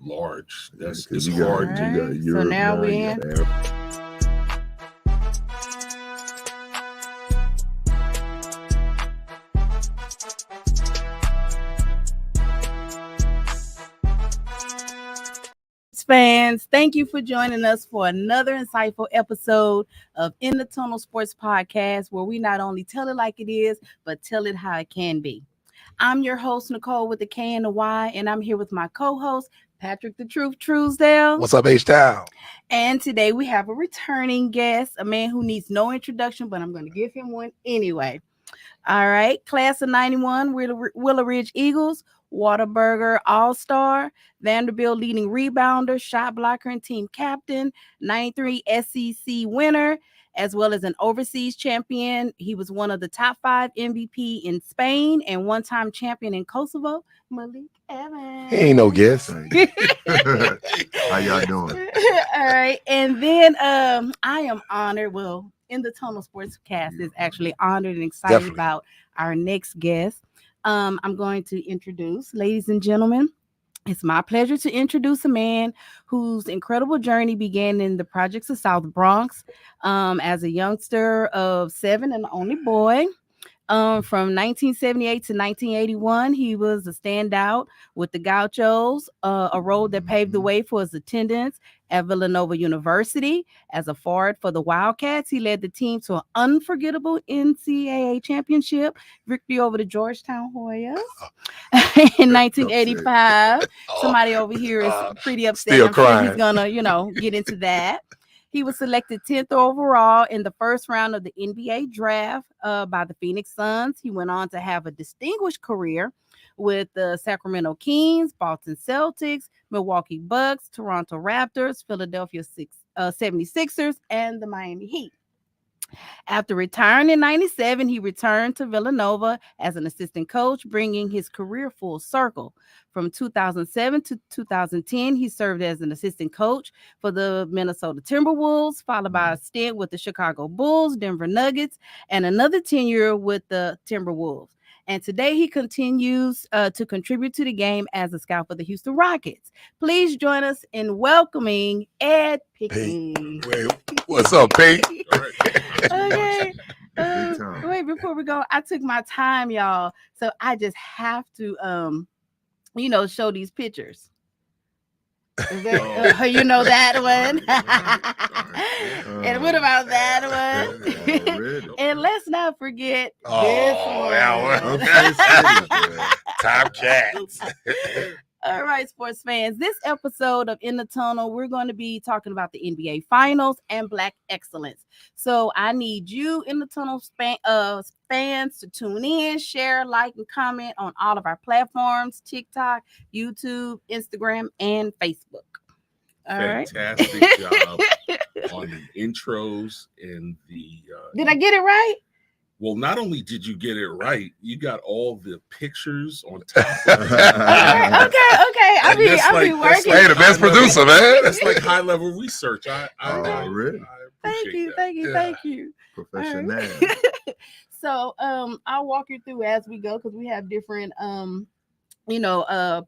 large. It's you hard got, to you got get. Europe, So now we're you in. got Africa. Fans, thank you for joining us for another insightful episode of In the Tunnel Sports Podcast, where we not only tell it like it is, but tell it how it can be. I'm your host, Nicole, with the K and the Y, and I'm here with my co-host, Patrick the Truth Truesdale. What's up, H-Town? And today we have a returning guest, a man who needs no introduction, but I'm going to give him one anyway. All right, class of 91, Willow Ridge Eagles, Whataburger All-Star, Vanderbilt leading rebounder, shot blocker, and team captain, 93 SEC winner, as well as an overseas champion. He was one of the top 5 MVP in Spain and one-time champion in Kosovo, Malik Evans. He ain't no guess. How y'all doing? All right, and then I am honored. Well, In the Tunnel Sportscast is actually honored and excited Definitely. about our next guest. I'm going to introduce, ladies and gentlemen, it's my pleasure to introduce a man whose incredible journey began in the projects of South Bronx as a youngster of 7 and the only boy. From 1978 to 1981, he was a standout with the Gauchos, a role that paved the way for his attendance at Villanova University. As a forward for the Wildcats, he led the team to an unforgettable NCAA championship victory over the Georgetown Hoyas in 1985. Somebody over here is pretty upset. Still I'm sure crying. he's gonna, get into that. He was selected 10th overall in the first round of the NBA draft by the Phoenix Suns. He went on to have a distinguished career with the Sacramento Kings, Boston Celtics, Milwaukee Bucks, Toronto Raptors, Philadelphia 76ers, and the Miami Heat. After retiring in 97, he returned to Villanova as an assistant coach, bringing his career full circle. From 2007 to 2010, he served as an assistant coach for the Minnesota Timberwolves, followed by a stint with the Chicago Bulls, Denver Nuggets, and another tenure with the Timberwolves. And today he continues to contribute to the game as a scout for the Houston Rockets. Please join us in welcoming Ed Pickney. Wait, what's up, Pete? Okay. Big time. Wait, before we go, I took my time, y'all. So I just have to, show these pictures. Is that, you know that one? And what about that one? And let's not forget this one. That one. Top Cats. All right, sports fans. This episode of In the Tunnel, we're going to be talking about the NBA Finals and Black excellence. So I need you, In the Tunnel fans, to tune in, share, like, and comment on all of our platforms: TikTok, YouTube, Instagram, and Facebook. All right. Fantastic job on the intros and the. Did I get it right? Well, not only did you get it right, you got all the pictures on top. Okay. I be working. Hey, the best producer, man. That's like high level research. I really? Thank you. that. Thank you. Professional. So I'll walk you through as we go because we have different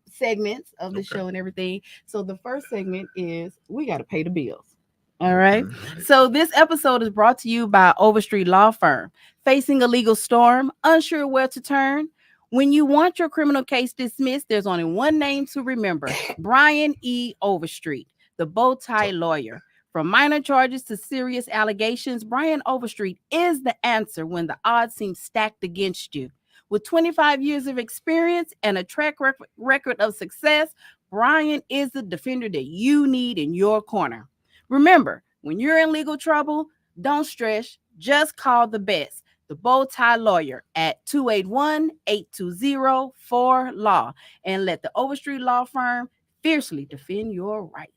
segments of the show and everything. So the first segment is we got to pay the bills. All right. So this episode is brought to you by Overstreet Law Firm. Facing a legal storm, unsure where to turn? When you want your criminal case dismissed, there's only one name to remember: Brian E. Overstreet, the bow tie lawyer. From minor charges to serious allegations, Brian Overstreet is the answer when the odds seem stacked against you. With 25 years of experience and a track record of success, Brian is the defender that you need in your corner. Remember, when you're in legal trouble, don't stress, just call the best, the bow tie lawyer, at 281-820-4LAW, and let the Overstreet Law Firm fiercely defend your rights.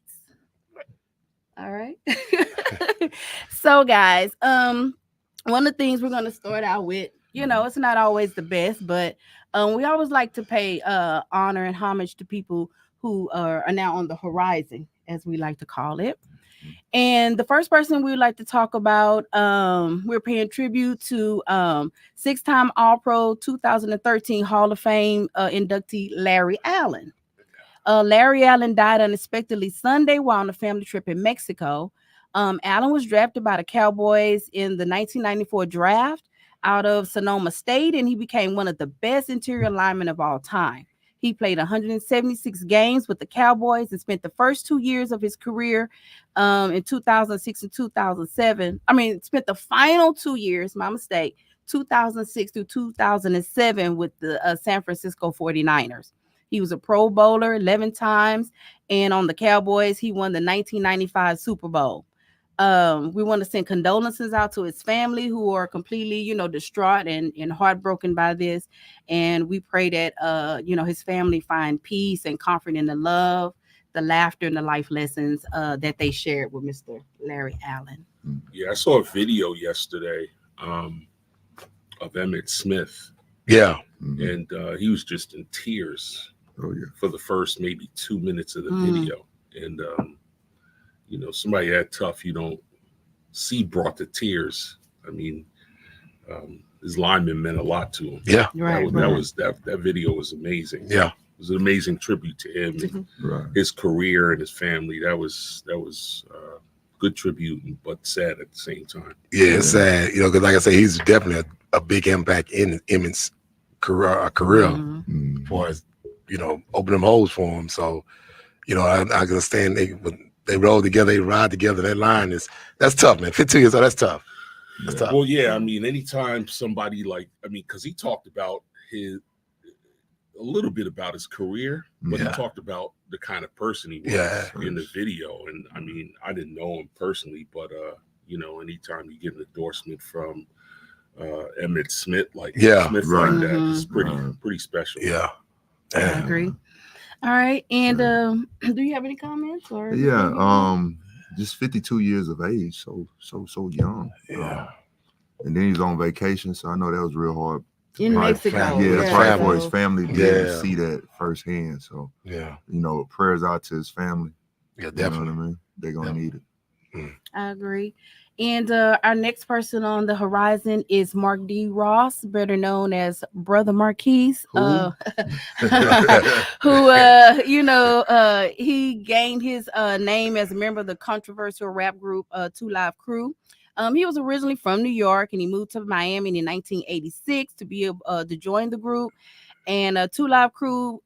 All right. So guys, one of the things we're going to start out with, it's not always the best, but we always like to pay honor and homage to people who are now on the horizon, as we like to call it. And the first person we would like to talk about, we're paying tribute to 6-time All-Pro 2013 Hall of Fame inductee Larry Allen. Larry Allen died unexpectedly Sunday while on a family trip in Mexico. Allen was drafted by the Cowboys in the 1994 draft out of Sonoma State, and he became one of the best interior linemen of all time. He played 176 games with the Cowboys and spent the first 2 years of his career in 2006 and 2007. Spent the final 2 years, my mistake, 2006 through 2007 with the San Francisco 49ers. He was a Pro Bowler 11 times, and on the Cowboys, he won the 1995 Super Bowl. We want to send condolences out to his family who are completely, distraught and heartbroken by this. And we pray that, his family find peace and comfort in the love, the laughter, and the life lessons that they shared with Mr. Larry Allen. Yeah, I saw a video yesterday of Emmitt Smith. Yeah. And he was just in tears for the first maybe 2 minutes of the video. And, somebody that tough you don't see brought the tears. His lineman meant a lot to him. Yeah. That video was amazing. Yeah. It was an amazing tribute to him and his career and his family. That was good tribute, but sad at the same time. Yeah, it's sad. Because like I say, he's definitely a big impact in Emmitt's career as far as, opening holes for him. So, I understand they roll together, they ride together. That line that's tough, man. 52 years old, that's tough. That's tough. Well, yeah, anytime somebody because he talked about a little bit about his career, but he talked about the kind of person he was in the video. And I didn't know him personally, but anytime you get an endorsement from Emmitt Smith like that, it's pretty special. Yeah. I agree. All right, and do you have any comments or? Just 52 years of age, so young. Yeah, and then he's on vacation, so I know that was real hard. In Mexico, that's right for his family to be able to see that firsthand. So prayers out to his family. Yeah, definitely. You know what I mean? They're gonna need it. I agree. And our next person on the horizon is Mark D. Ross, better known as Brother Marquise, who he gained his name as a member of the controversial rap group 2 Live Crew. He was originally from New York, and he moved to Miami in 1986 to be able to join the group. And 2 Live Crew,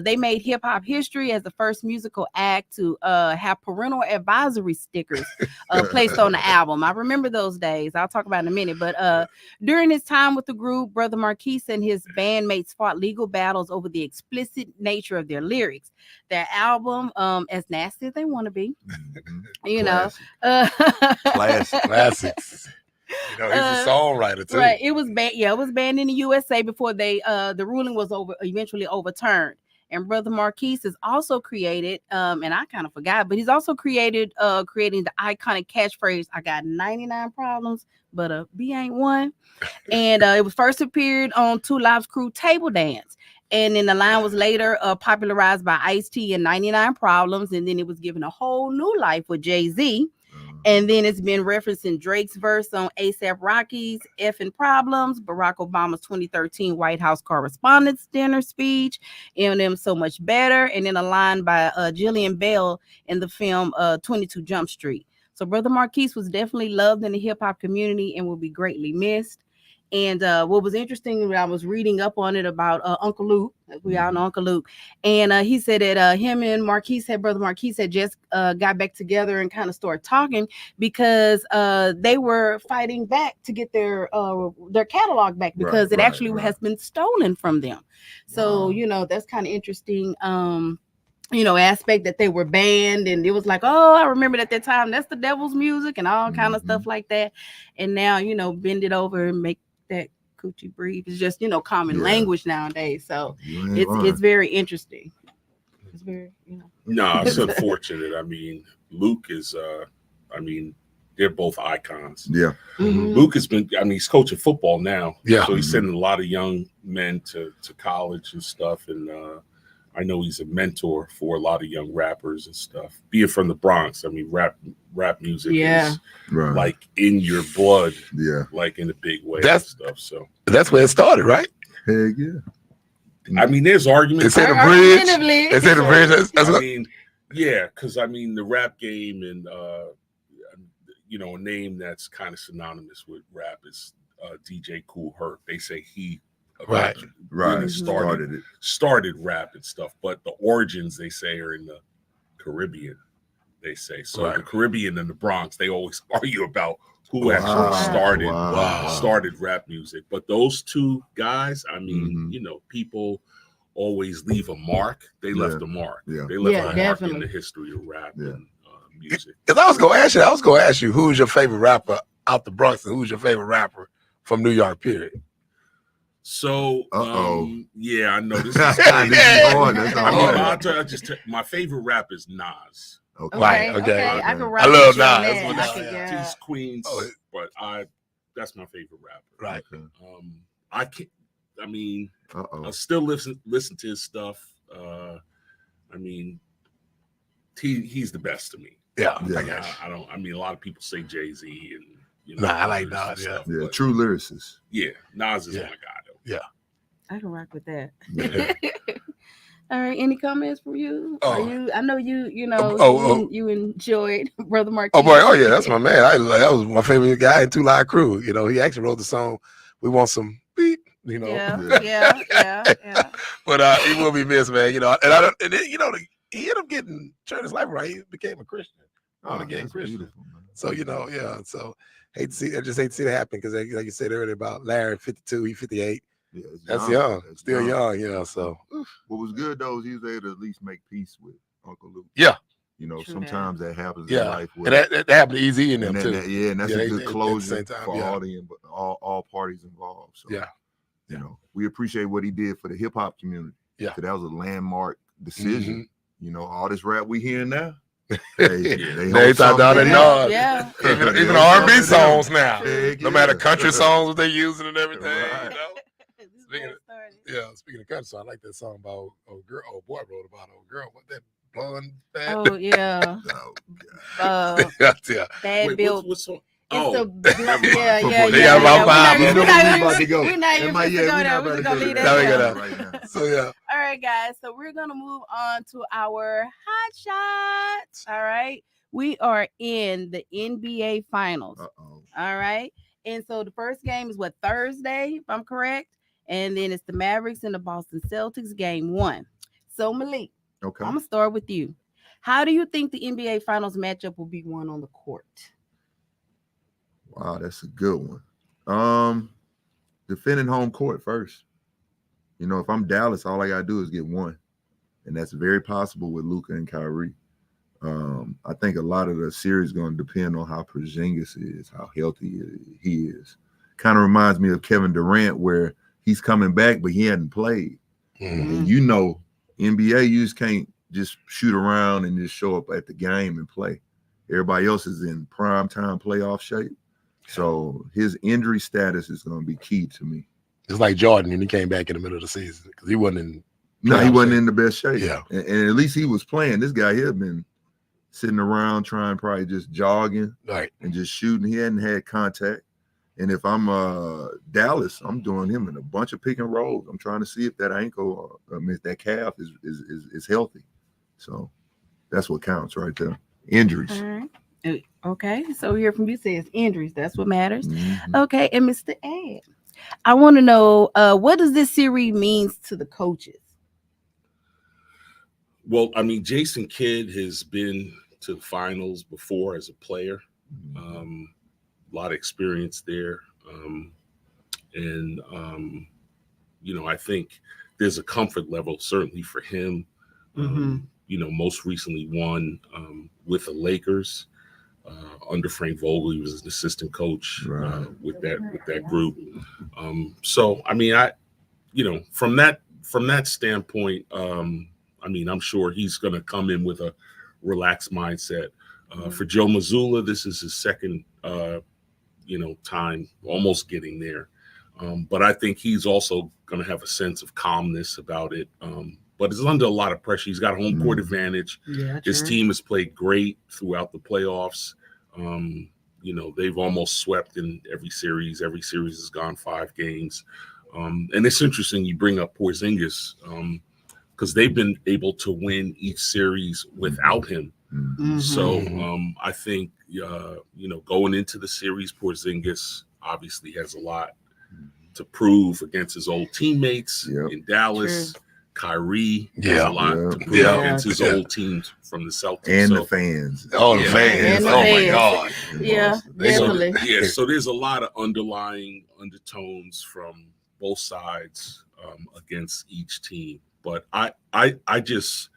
they made hip hop history as the first musical act to have parental advisory stickers placed on the album. I remember those days. I'll talk about it in a minute. But during his time with the group, Brother Marquise and his bandmates fought legal battles over the explicit nature of their lyrics. Their album, as nasty as they want to be, classics. He's a songwriter too. Right. It was banned. Yeah, it was banned in the USA before the ruling was eventually overturned. And Brother Marquise has also created, and I kind of forgot, but he's also creating the iconic catchphrase, "I got 99 problems, but a B ain't one." And it was first appeared on 2 Live's Crew Table Dance. And then the line was later popularized by Ice-T in 99 Problems. And then it was given a whole new life with Jay-Z. And then it's been referenced in Drake's verse on A$AP Rocky's Effing Problems, Barack Obama's 2013 White House Correspondents' Dinner speech, Eminem So Much Better, and then a line by Jillian Bell in the film 22 Jump Street. So Brother Marquise was definitely loved in the hip-hop community and will be greatly missed. And what was interesting when I was reading up on it about Uncle Luke, we all know Uncle Luke, and he said that him and Brother Marquise had just got back together and kind of started talking because they were fighting back to get their catalog back because it actually has been stolen from them. So, that's kind of interesting. Aspect that they were banned, and it was like, oh, I remember at that time that's the devil's music and all kind of stuff like that. And now, bend it over and make that coochie breathe. It's just, common language nowadays. So it's very interesting. It's very, No, it's unfortunate. Luke is they're both icons. Yeah. Luke has been, he's coaching football now. Yeah. So he's sending a lot of young men to college and stuff. And I know he's a mentor for a lot of young rappers and stuff. Being from the Bronx, rap music is like in your blood, like in a big way. That's and stuff. So that's where it started, right? Heck yeah. I mean, there's arguments. They say the bridge. They say the bridge. I mean, yeah, because I mean the rap game and you know, a name that's kind of synonymous with rap is DJ Kool Herc. They say he really started rap and stuff, but the origins they say are in the Caribbean. They say so. The Caribbean and the Bronx, they always argue about who actually started rap music. But those two guys, I mean, you know, people always leave a mark. They left a mark. They left a mark in the history of rap and music. Because I was gonna ask you, who's your favorite rapper out the Bronx, and who's your favorite rapper from New York? Period. So, yeah, I know this is I'll tell you, my favorite rapper is Nas. Okay. I love Nas. He's Queens, but that's my favorite rapper. Right. I can't. I mean, I still listen to his stuff. I mean, he's the best to me. Yeah. I don't. I mean, a lot of people say Jay-Z and you know. I like Nas. Yeah, true lyricist. Yeah, Nas is my guy though. Yeah. I can rock with that. All right. Any comments from you? I know you know you enjoyed Brother Marquis. Oh boy, yeah, that's my man. That was my favorite guy in Two Line Crew. You know, he actually wrote the song "We Want Some Beat." You know, yeah. But he will be missed, man. You know, and then, you know, he ended up turned his life around. He became a Christian, again Christian. So you know, So I just hate to see that happen because, like you said earlier about Larry, 52, he 58. Yeah, that's young. Still young, you know. So what was good though is he was able to at least make peace with Uncle Luke. Yeah. You know, sometimes that happens in life. And that happened to Easy in them too. And that's a good closure for all parties involved. So you know, we appreciate what he did for the hip hop community. Yeah. So that was a landmark decision. You know, all this rap we hearing now. They talk down and nod. Yeah. Even R&B songs now. No matter country songs what they using and everything. You know? Speaking of country song, I like that song about old boy wrote about old girl. What that blonde fat? Oh yeah. Bad build. What song? They got about five. We're not even going to leave that right now. So all right, guys. So we're gonna move on to our hot shots. All right, we are in the NBA Finals. All right, and so the first game is Thursday, if I'm correct. And then it's the Mavericks and the Boston Celtics, game 1. So, Malik, I'm going to start with you. How do you think the NBA Finals matchup will be won on the court? Wow, that's a good one. Defending home court first. You know, if I'm Dallas, all I got to do is get one. And that's very possible with Luka and Kyrie. I think a lot of the series is going to depend on how Porzingis is, how healthy he is. Kind of reminds me of Kevin Durant, where he's coming back, but he hadn't played. And you know, NBA, you just can't just shoot around and just show up at the game and play. Everybody else is in prime time playoff shape. So his injury status is going to be key to me. It's like Jordan, and he came back in the middle of the season because he wasn't in. No, he wasn't in the best shape. Yeah, and at least he was playing. This guy here had been sitting around trying, probably just jogging, and just shooting. He hadn't had contact. And if I'm Dallas, I'm doing him in a bunch of pick and rolls. I'm trying to see if that ankle, if that calf is healthy. So that's what counts right there. Injuries. All right. Okay. So we hear from you says injuries. That's what matters. Okay. And Mr. Ed, I want to know what does this series means to the coaches? Well, I mean, Jason Kidd has been to the finals before as a player. A lot of experience there. You know, I think there's a comfort level certainly for him. You know, most recently won with the Lakers under Frank Vogel. He was an assistant coach with that group. So, I mean, from that standpoint, I mean, I'm sure he's going to come in with a relaxed mindset. For Joe Mazzulla, this is his second time almost getting there. But I think he's also going to have a sense of calmness about it. But it's under a lot of pressure. He's got a home court advantage. Yeah, his team has played great throughout the playoffs. You know, they've almost swept in every series. Every series has gone 5 games. And it's interesting you bring up Porzingis because they've been able to win each series without him. Mhm. So I think, going into the series, Porzingis obviously has a lot to prove against his old teammates in Dallas. True. Kyrie has a lot to prove against his old teams from the Celtics. And the fans. Oh, the fans. And the Oh, my fans. God. Yeah, definitely. So there's a lot of underlying undertones from both sides against each team. But I just,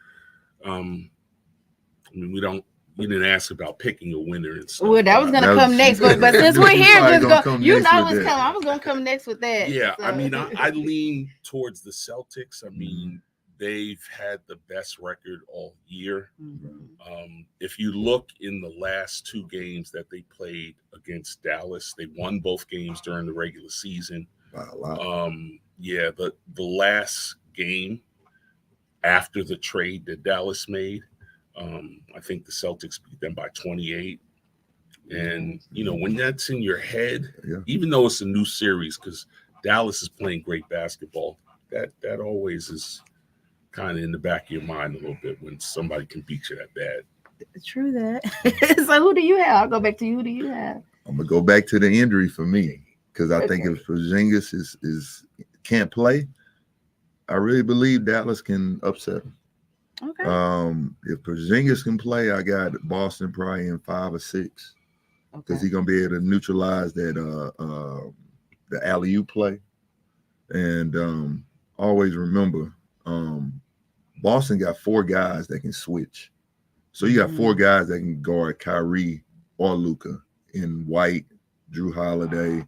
we didn't ask about picking a winner and stuff. Well, that was gonna come next, but since we're here, just go. You know what's coming. I was gonna come next with that. Yeah, so. I mean, I lean towards the Celtics. I mean, they've had the best record all year. If you look in the last 2 games that they played against Dallas, they won both games during the regular season. Wow. The last game after the trade that Dallas made, I think the Celtics beat them by 28. And, when that's in your head, even though it's a new series, because Dallas is playing great basketball, that always is kind of in the back of your mind a little bit when somebody can beat you that bad. True that. So who do you have? I'll go back to you. Who do you have? I'm going to go back to the injury for me because I think if Porzingis is can't play, I really believe Dallas can upset him. Okay. If Porzingis can play, I got Boston probably in 5 or 6 because he's gonna be able to neutralize that the alley-oop play. And always remember, Boston got 4 guys that can switch. So you got 4 guys that can guard Kyrie or Luka in White, Drew Holiday,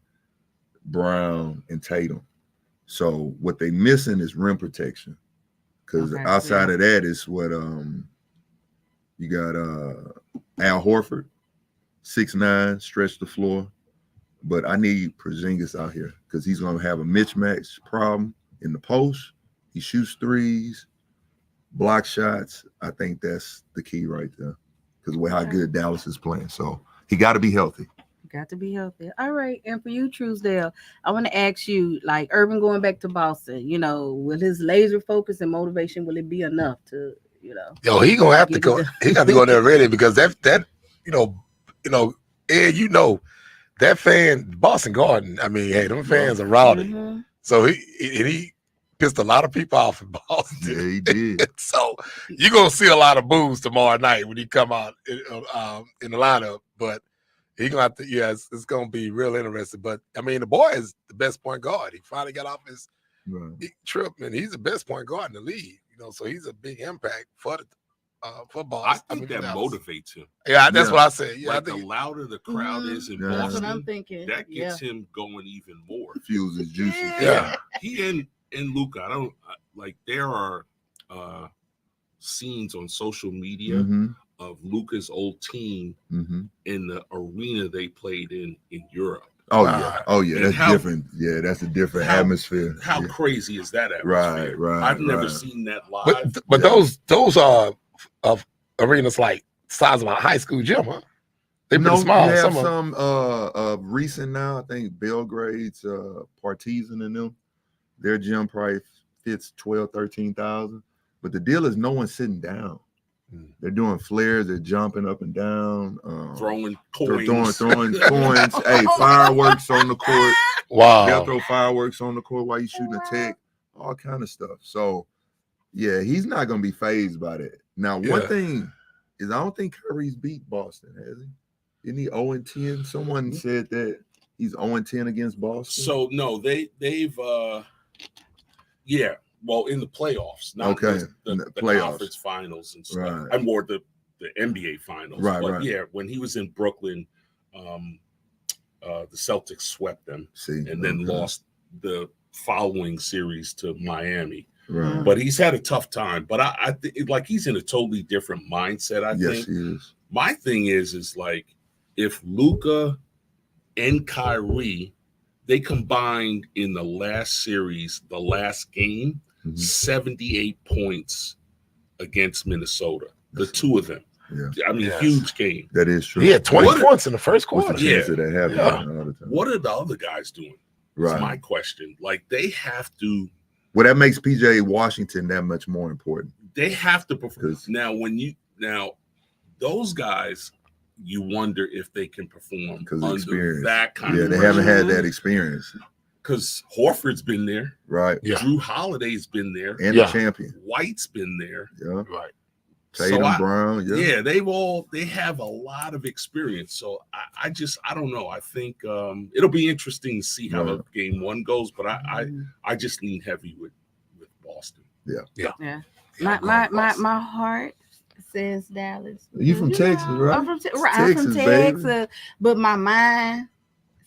Brown, and Tatum. So what they missing is rim protection. Because outside of that is what you got Al Horford, 6'9", stretch the floor. But I need Porzingis out here because he's going to have a mismatch problem in the post. He shoots threes, block shots. I think that's the key right there because of how good Dallas is playing. So he got to be healthy. Got to be healthy. All right. And for you, Truesdale, I want to ask you, like Urban going back to Boston, will his laser focus and motivation, will it be enough to, Yo, he gonna have to go. He got to go there ready because that Ed, that fan, Boston Garden. I mean, hey, them fans are rowdy. So he pissed a lot of people off in Boston. Yeah, he did. So you're gonna see a lot of boos tomorrow night when he come out in the lineup, but. He's gonna have to, it's gonna be real interesting. But I mean, the boy is the best point guard. He finally got off his trip, and he's the best point guard in the league. So he's a big impact for the football. I think that motivates him. Yeah, that's what I said. Yeah, like I think the louder the crowd is in That's Boston, what I'm thinking. that gets him going even more. Fuels his juices. Yeah. He and Luka, I don't like. There are scenes on social media of Luka's old team in the arena they played in Europe. Oh yeah, And that's different. Yeah, that's a different atmosphere. How crazy is that atmosphere? Right. I've never seen that live. But those are of arenas like size of a high school gym, huh? They're pretty small. You have some recent now. I think Belgrade's Partizan and them. Their gym probably fits 13,000. But the deal is no one's sitting down. They're doing flares. They're jumping up and down, throwing coins. Throwing coins. Hey, fireworks on the court. Wow. They'll throw fireworks on the court while you're shooting a tech. All kind of stuff. So, yeah, he's not going to be fazed by that. Now, one thing is I don't think Kyrie's beat Boston, has he? Isn't he 0-10? Someone said that he's 0-10 against Boston. So, no, they've well, in the playoffs, not the playoffs. Conference finals and stuff. Right. I'm more the NBA finals. But yeah, when he was in Brooklyn, the Celtics swept them and then lost the following series to Miami. Right. But he's had a tough time. But I think like he's in a totally different mindset. I think. Yes, he is. My thing is like if Luka and Kyrie, they combined in the last series, the last game, 78 points against Minnesota. The two of them. Yeah. I mean, huge game. That is true. He had 20 points in the first quarter. What's the chance of that happening all the time? What are the other guys doing? Right. Is my question. Like they have to. Well, that makes PJ Washington that much more important. They have to perform. Now, those guys, you wonder if they can perform under experience. That kind of they haven't had that experience. Because Horford's been there. Right. Yeah. Drew Holiday's been there. And the champion. White's been there. Yeah. Right. Tatum, Brown. Yeah. They have a lot of experience. So I don't know. I think it'll be interesting to see how the game one goes, but I just lean heavy with Boston. Yeah. My heart says Dallas. You from Texas, right? I'm from Texas, but my mind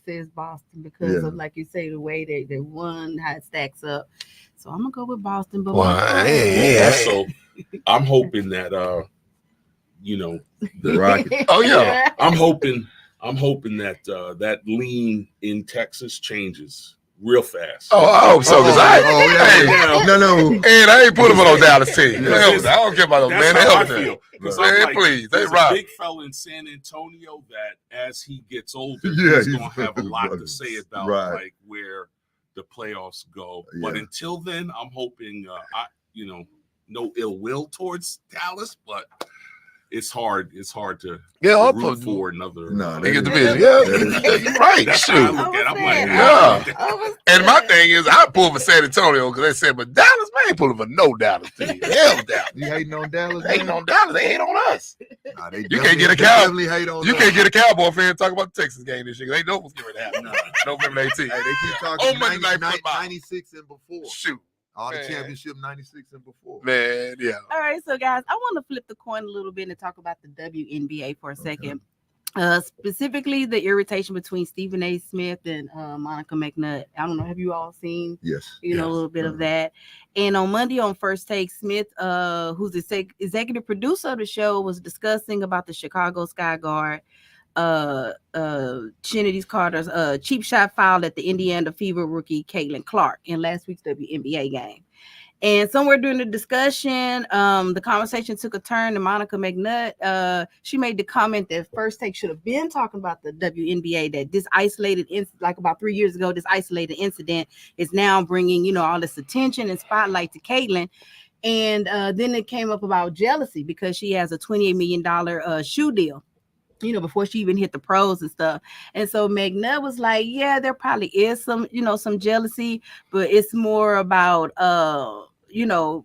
says Boston because of, like you say, the way they won, how it stacks up. So I'm gonna go with Boston. But so I'm hoping that the Rockets. Oh yeah, I'm hoping that that lean in Texas changes real fast. I hope so, because no, and I ain't putting him on Dallas team. I don't care about those man. I feel. Man, please, they rock. Big fella in San Antonio that as he gets older, he's gonna have a lot to say about like where the playoffs go. But until then, I'm hoping no ill will towards Dallas, but it's hard to root for another division. You're right. That's how I look at it. I'm like, And my thing is, I pull for San Antonio because they said, but Dallas, man, ain't pulling for no Dallas team. Hell, Dallas. You hating on Dallas? They hating on Dallas. They hate on us. Nah, you can't get a Cowboy fan and talk about the Texas game this year. They know what's going to happen. November 18th. Hey, they keep talking 96 and before. Shoot. All the championship 96 and before. Man, yeah. All right, so guys, I want to flip the coin a little bit and talk about the WNBA for a second. Specifically the irritation between Stephen A. Smith and Monica McNutt. I don't know, have you all seen a little bit of that? And on Monday on First Take, Smith, who's the executive producer of the show, was discussing about the Chicago Sky Guard Trinity Carter's cheap shot foul at the Indiana Fever rookie Caitlin Clark in last week's WNBA game. And somewhere during the discussion, the conversation took a turn to Monica McNutt. She made the comment that First Take should have been talking about the WNBA, that this isolated incident, like about 3 years ago, this isolated incident is now bringing, all this attention and spotlight to Caitlin. And then it came up about jealousy because she has a $28 million shoe deal, before she even hit the pros and stuff. And so McNutt was like, yeah, there probably is some jealousy, but it's more about,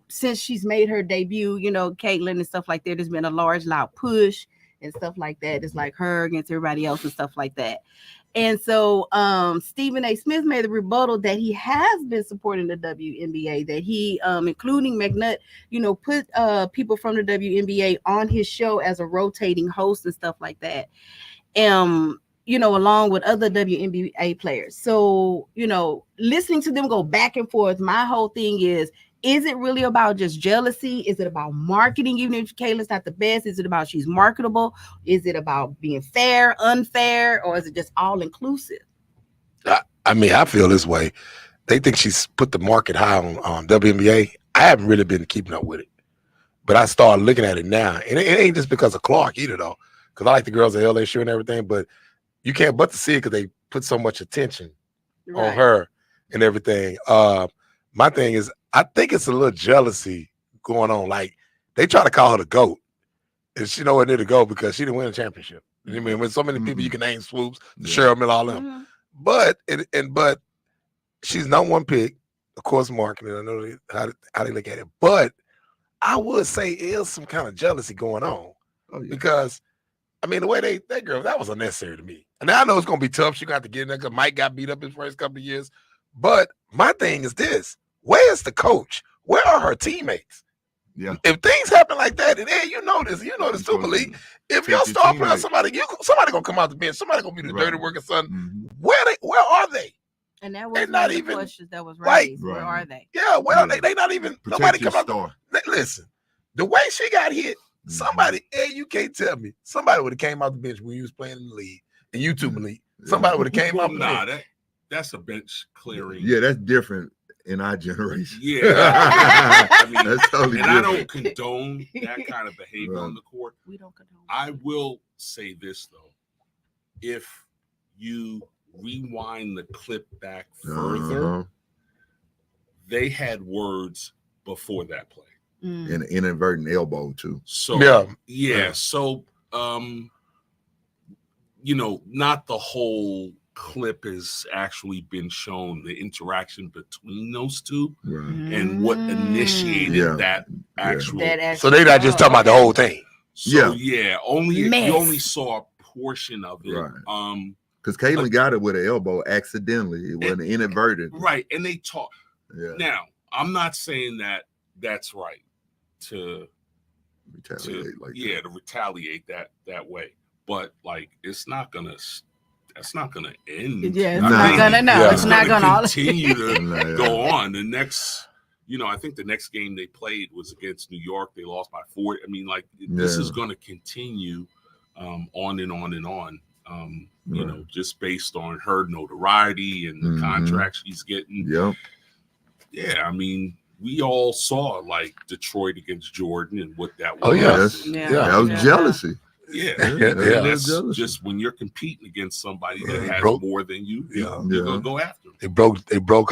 since she's made her debut, Caitlin and stuff like that, there's been a large, loud push and stuff like that. It's like her against everybody else and stuff like that. And so Stephen A. Smith made the rebuttal that he has been supporting the WNBA, that he, including McNutt, put people from the WNBA on his show as a rotating host and stuff like that, along with other WNBA players. So, listening to them go back and forth, my whole thing is it really about just jealousy? Is it about marketing? Even if Caitlin's not the best, is it about she's marketable? Is it about being fair, unfair, or is it just all inclusive? I feel this way. They think she's put the market high on WNBA. I haven't really been keeping up with it, but I started looking at it now, and it ain't just because of Clark either, though. Because I like the girls at LSU and everything, but you can't but to see it because they put so much attention on her and everything. My thing is, I think it's a little jealousy going on. Like, they try to call her the GOAT, and she nowhere near the GOAT because she didn't win a championship. I mean, with so many people you can name, Swoops, Cheryl Miller, all them. But she's not one pick, of course, marketing. I know how they look at it. But I would say is some kind of jealousy going on because, the way that girl, that was unnecessary to me. And I know it's going to be tough. She's going to have to get in there because Mike got beat up his first couple of years. But my thing is this. Where's the coach? Where are her teammates? Yeah. If things happen like that, and you know this too, Malik. If your star player, somebody gonna come out the bench, somebody gonna be the dirty working son. Mm-hmm. Where are they? And that was not even questions that was raised. Where are they? Yeah, where are they? They not even nobody come out. Listen, the way she got hit, somebody, you can't tell me. Somebody would have came out the bench when you was playing in the league, and you too, Malik. Somebody would have came out the bench. That's a bench clearing. Yeah, that's different in our generation. Yeah. That's totally different. I don't condone that kind of behavior on the court. We don't condone. I will say this, though. If you rewind the clip back further, they had words before that play. And an inadvertent elbow too. So yeah. So you know, not the whole clip has actually been shown, the interaction between those two and what initiated that actual. So they're not just talking about the whole thing. So you only saw a portion of it. Right. Because Caitlin got it with an elbow accidentally. It wasn't inadvertent. Right. And they talk. Yeah. Now, I'm not saying that that's right to retaliate to retaliate that way. But like that's not gonna end. Yeah, it's not gonna no, it's not gonna continue to go on. The next, you know, I think the next game they played was against New York. They lost by 4. I mean, like this is gonna continue on and on and on. You know, just based on her notoriety and the contract she's getting. Yeah, I mean, we all saw like Detroit against Jordan and what that was. Oh yeah, that was jealousy. Yeah. That's just when you're competing against somebody that has more than you, you're gonna go after them. They broke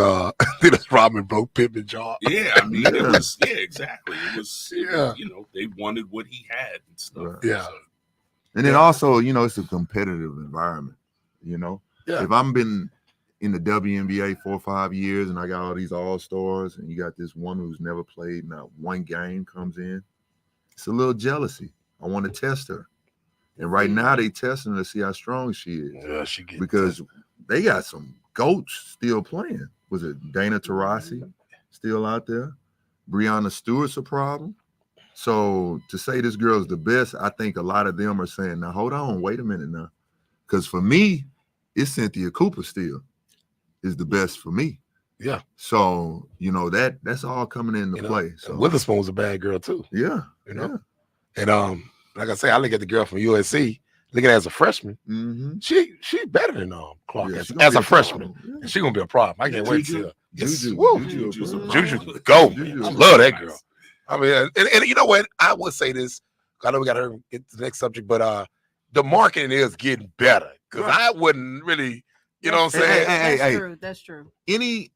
Robin broke Pittman's jaw. Yeah, I mean it was exactly. It was you know, they wanted what he had and stuff. Yeah. So, and then also, you know, it's a competitive environment, you know. If I'm been in the WNBA 4 or 5 years and I got all these all-stars and you got this one who's never played not one game comes in, it's a little jealousy. I want to test her. And right now they testing her to see how strong she is. Yeah, she gets because they got some goats still playing. Was it Dana Taurasi still out there? Breonna Stewart's a problem. So to say this girl's the best, I think a lot of them are saying, now hold on, wait a minute now. Because for me, it's Cynthia Cooper still is the best for me. Yeah. So, you know, that's all coming into play. So Witherspoon was a bad girl too. Yeah. You know? And like I say, I look at the girl from USC, looking at her as a freshman. She's better than Clark as a freshman. And she's gonna be a problem. I can't wait to see her. Juju, go. I love that girl. I mean, and you know what? I would say this. I know we got to get to the next subject, but the marketing is getting better because I wouldn't really, you know what I'm saying? Hey, that's true. Any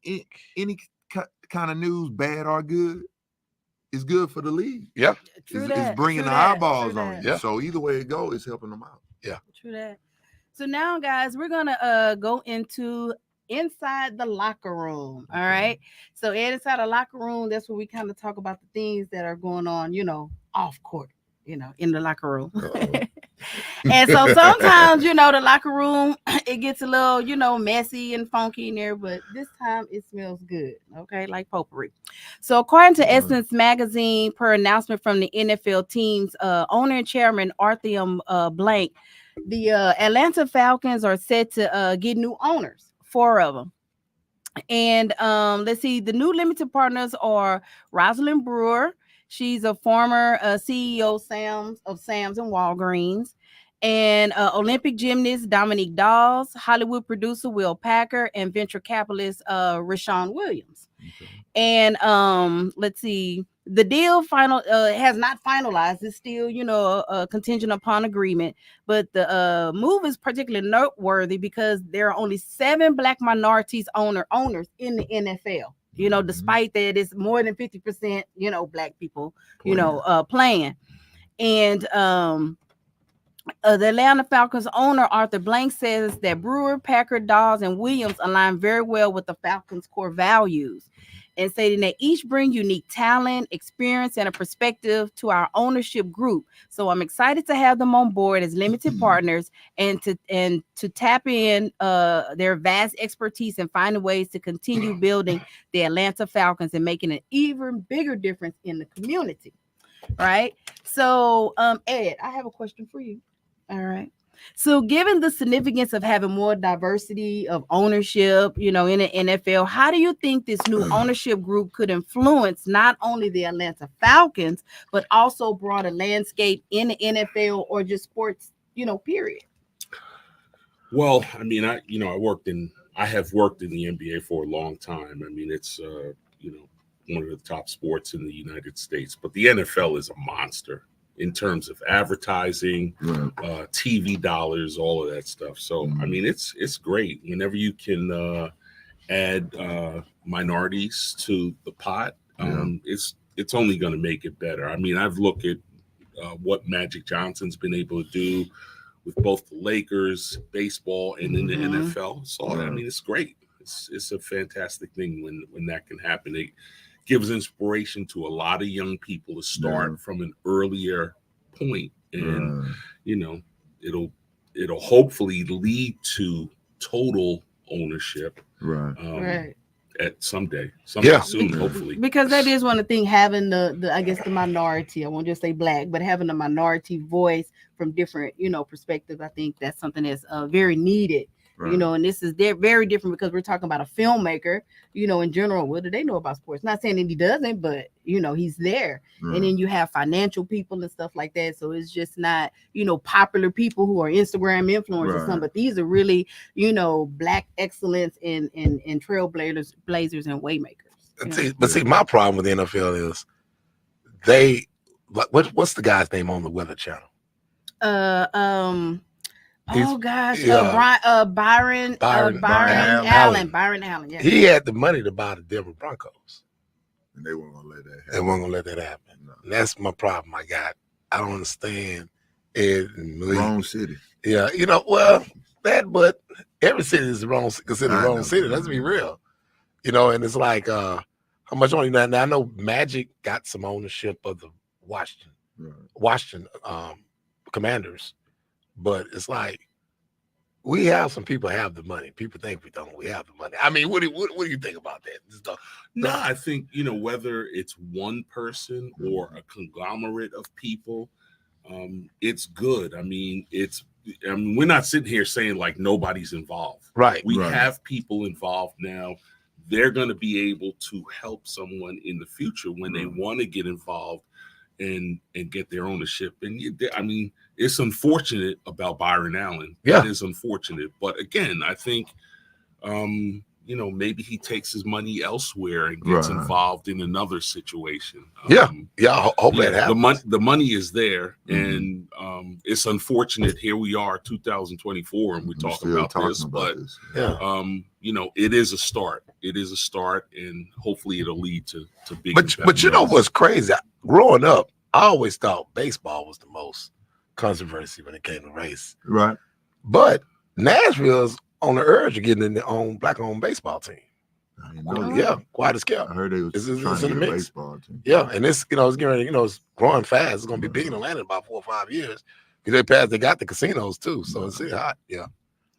kind of news, bad or good, is good for the league. Yeah, it's bringing the eyeballs on you. Yeah. So either way it goes, it's helping them out. Yeah, true that. So now, guys, we're gonna go into inside the locker room. All right. So inside the locker room, that's where we kind of talk about the things that are going on, you know, off court, you know, in the locker room. And so sometimes, you know, the locker room, it gets a little, you know, messy and funky in there, but this time it smells good. Okay. Like potpourri. So according to Essence Magazine, per announcement from the NFL team's owner and chairman, Arthur Blank, the Atlanta Falcons are set to get new owners. 4 of them. And let's see, the new limited partners are Rosalind Brewer. She's a former CEO of Sam's and Walgreens. And Olympic gymnast Dominique Dawes, Hollywood producer Will Packer, and venture capitalist Rashawn Williams. Okay. And let's see, the deal has not finalized. It's still, you know, contingent upon agreement. But the move is particularly noteworthy because there are only 7 Black minorities owners in the NFL. You know, despite that, it's more than 50%, you know, Black people, you know, playing. And the Atlanta Falcons owner, Arthur Blank, says that Brewer, Packer, Dawes, and Williams align very well with the Falcons' core values, and stating that each bring unique talent, experience, and a perspective to our ownership group. So I'm excited to have them on board as limited partners and to tap in their vast expertise and finding ways to continue building the Atlanta Falcons and making an even bigger difference in the community. Right. So Ed, I have a question for you. All right. So given the significance of having more diversity of ownership, you know, in the NFL, how do you think this new ownership group could influence not only the Atlanta Falcons, but also broader landscape in the NFL or just sports, you know, period? Well, I mean, I have worked in the NBA for a long time. I mean, it's, you know, one of the top sports in the United States, but the NFL is a monster. in terms of advertising, TV dollars, all of that stuff. So I mean, it's great whenever you can add minorities to the pot. It's only going to make it better. I mean, I've looked at what Magic Johnson's been able to do with both the Lakers, baseball, and in the NFL. So I mean, it's great. It's a fantastic thing when that can happen. It gives inspiration to a lot of young people to start from an earlier point, and you know, it'll hopefully lead to total ownership. Right. At someday soon, hopefully. Because that is one of the things, having the I guess the minority, I won't just say black, but having a minority voice from different, perspectives. I think that's something that's very needed. And this is very different because we're talking about a filmmaker, in general. What do they know about sports? Not saying that he doesn't, but he's there. And then you have financial people and stuff like that. So it's just not, popular people who are Instagram influencers or something, but these are really, black excellence and trailblazers and waymakers. But see, my problem with the NFL is what's the guy's name on the Weather Channel? Byron Allen. Yeah. He had the money to buy the Denver Broncos, and they weren't gonna let that happen. They weren't gonna let that happen. No. And that's my problem. I don't understand. Wrong city. Yeah, but every city is considered the wrong city. Let's be real. And it's like how much money now? I know Magic got some ownership of the Washington Commanders. But it's like we have some people have the money. People think we don't. We have the money. I mean, what do you think about that? No, I think whether it's one person or a conglomerate of people, it's good. I mean, we're not sitting here saying like nobody's involved. Right. We have people involved now. They're going to be able to help someone in the future when they want to get involved and get their ownership. And I mean, it's unfortunate about Byron Allen. Yeah, it is unfortunate. But again, I think, maybe he takes his money elsewhere and gets involved in another situation. I hope that happens. The money is there, and it's unfortunate. Here we are, 2024, and we're talking about this. But it is a start. It is a start, and hopefully it'll lead to big. But you know what's crazy? Growing up, I always thought baseball was the most controversy when it came to race. Right. But Nashville's on the urge of getting in their own black-owned baseball team. Quite a scale. I heard they was trying to get a baseball team. Yeah, and it's it's getting ready, it's growing fast. It's gonna be big in Atlanta in about 4 or 5 years. Because they got the casinos too, so it's hot. Yeah.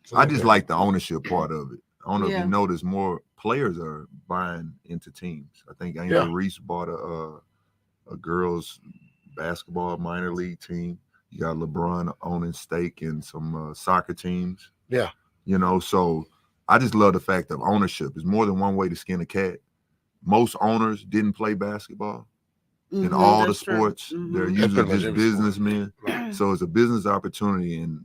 So I just like the ownership part of it. I don't know if you notice more players are buying into teams. I think Angel Reese bought a girls basketball minor league team. You got LeBron owning stake in some soccer teams. Yeah. So I just love the fact of ownership. There's more than one way to skin a cat. Most owners didn't play basketball in all the sports. They're usually just businessmen. Right. So it's a business opportunity. And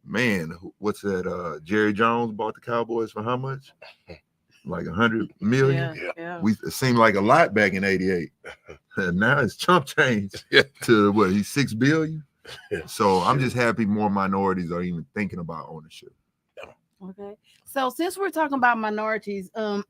man, what's that? Jerry Jones bought the Cowboys for how much? Like $100 million. Yeah. It seemed like a lot back in '88. And now it's chump change to what? He's $6 billion. So I'm just happy more minorities are even thinking about ownership. Okay. So since we're talking about minorities, and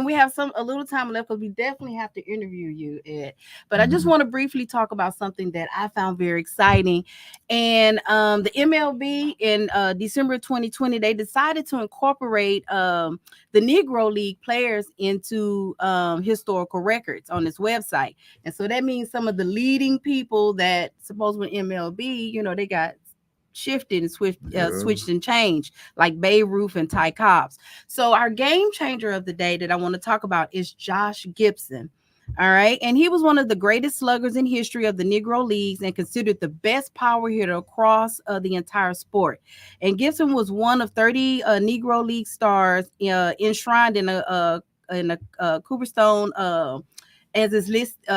we have a little time left because we definitely have to interview you, Ed. But I just want to briefly talk about something that I found very exciting. And the MLB in December 2020, they decided to incorporate the Negro League players into historical records on this website. And so that means some of the leading people that supposedly MLB, they got shifted and switched and changed, like Babe Ruth and Ty Cobbs. So our game changer of the day that I want to talk about is Josh Gibson. All right. And he was one of the greatest sluggers in history of the Negro Leagues and considered the best power hitter across the entire sport. And Gibson was one of 30 Negro League stars enshrined in a Cooperstone as is listed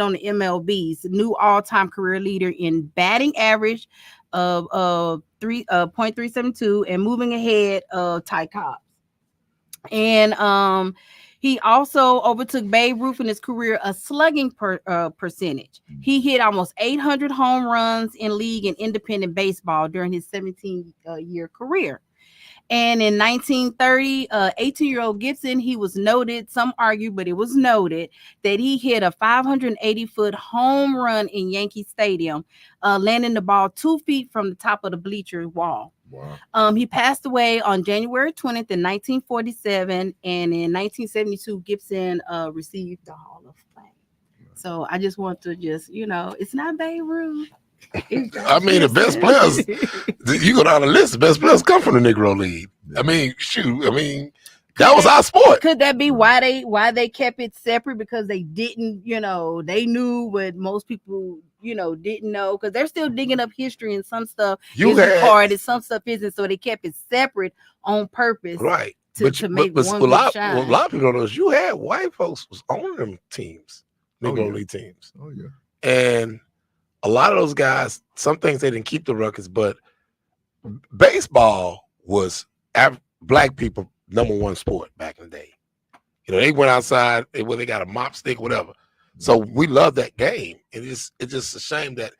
on the MLB's new all-time career leader in batting average of .372 and moving ahead of Ty Cobbs. And He also overtook Babe Ruth in his career a slugging percentage. He hit almost 800 home runs in league and independent baseball during his 17-year career. And in 1930, 18-year-old Gibson, he was noted, some argue, but it was noted that he hit a 580-foot home run in Yankee Stadium, landing the ball 2 feet from the top of the bleacher wall. Wow. He passed away on January 20th in 1947, and in 1972, Gibson received the Hall of Fame. So I just want to it's not Babe Ruth. I mean, the best players, you go down the list, the best players come from the Negro League. I mean, shoot, that was our sport. Could that be why they kept it separate? Because they didn't, they knew what most people, didn't know, because they're still digging up history and some stuff is recorded, some stuff isn't. So they kept it separate on purpose. Right. To make one a good lot of people don't know is you had white folks was owning them teams, Negro League teams. Oh, yeah. And a lot of those guys, some things they didn't keep the records, but baseball was black people number one sport back in the day. They went outside, they got a mop stick, whatever. So we love that game. And it's just a shame that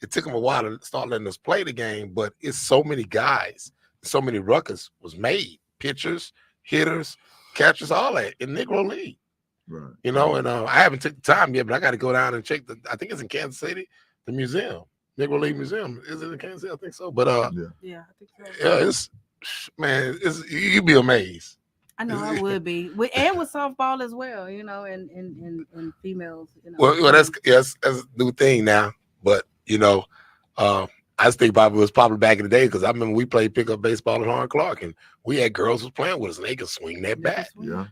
it took them a while to start letting us play the game, but it's so many guys, so many records was made. Pitchers, hitters, catchers, all that in Negro League. Right. And I haven't took the time yet, but I got to go down and check I think it's in Kansas City. The museum, Negro League Museum, is it in Kansas City? I think so. But yeah, I think so. You'd be amazed. I know I would be, and with softball as well, and females. Well, that's a new thing now. But I just think it was popular back in the day because I remember we played pickup baseball at Horn Clark, and we had girls who was playing with us, and they could swing that bat. Yeah.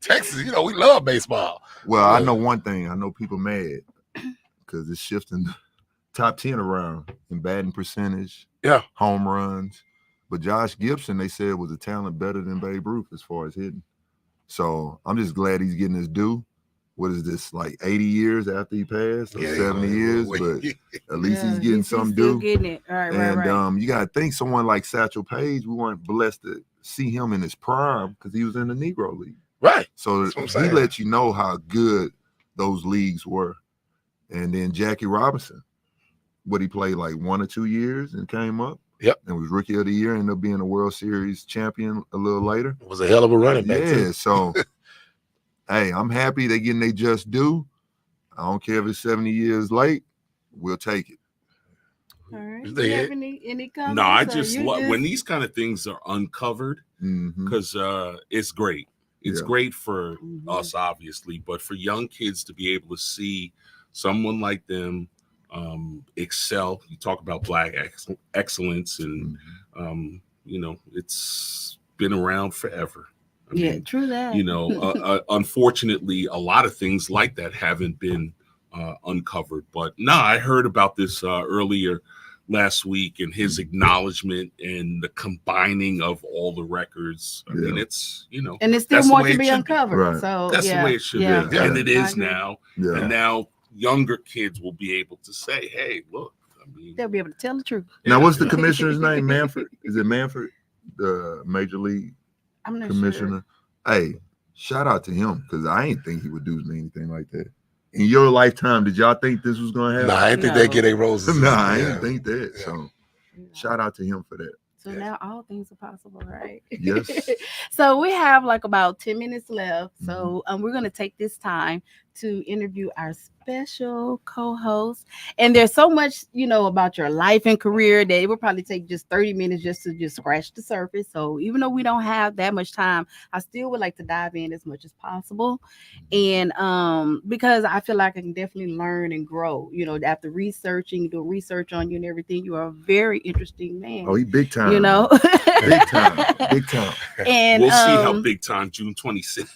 Texas, we love baseball. Well, I know one thing. I know people mad because it's shifting the top 10 around in batting percentage, home runs. But Josh Gibson, they said, was a talent better than Babe Ruth as far as hitting. So I'm just glad he's getting his due. What is this, like 80 years after he passed, or 70 years? But at least he's getting some due. Getting it. Right. You got to think someone like Satchel Paige, we weren't blessed to see him in his prime because he was in the Negro League. Right. So he let you know how good those leagues were. And then Jackie Robinson, he played like 1 or 2 years and came up. Yep. And was Rookie of the Year, ended up being a World Series champion a little later. It was a hell of a running back. Yeah, so hey, I'm happy they're getting they just due. I don't care if it's 70 years late, we'll take it. All right. Do you have any comments? No, I just when these kind of things are uncovered, because it's great. It's great for us, obviously, but for young kids to be able to see someone like them excel. You talk about black excellence, and it's been around forever. I mean, true that. Unfortunately, a lot of things like that haven't been uncovered. But I heard about this earlier last week, and his acknowledgement and the combining of all the records. I mean, it's and it's still more to be uncovered. Right. So that's the way it should be, and it is now. Yeah. And now younger kids will be able to say, "Hey, look." I mean, they'll be able to tell the truth. Now, what's the commissioner's name? Manfred? Is it Manfred, the Major League commissioner? Sure. Hey, shout out to him because I ain't think he would do anything like that. In your lifetime, did y'all think this was gonna happen? No, I didn't think they'd get a roses. No, I didn't think that. Yeah. So, shout out to him for that. So now all things are possible, right? Yes. So we have like about 10 minutes left. So we're going to take this time to interview our special co-host. And there's so much, about your life and career that it will probably take just 30 minutes just to scratch the surface. So even though we don't have that much time, I still would like to dive in as much as possible. And because I feel like I can definitely learn and grow, after doing research on you and everything. You are a very interesting man. Oh, he big time. Big time. And we'll see how big time June 26th.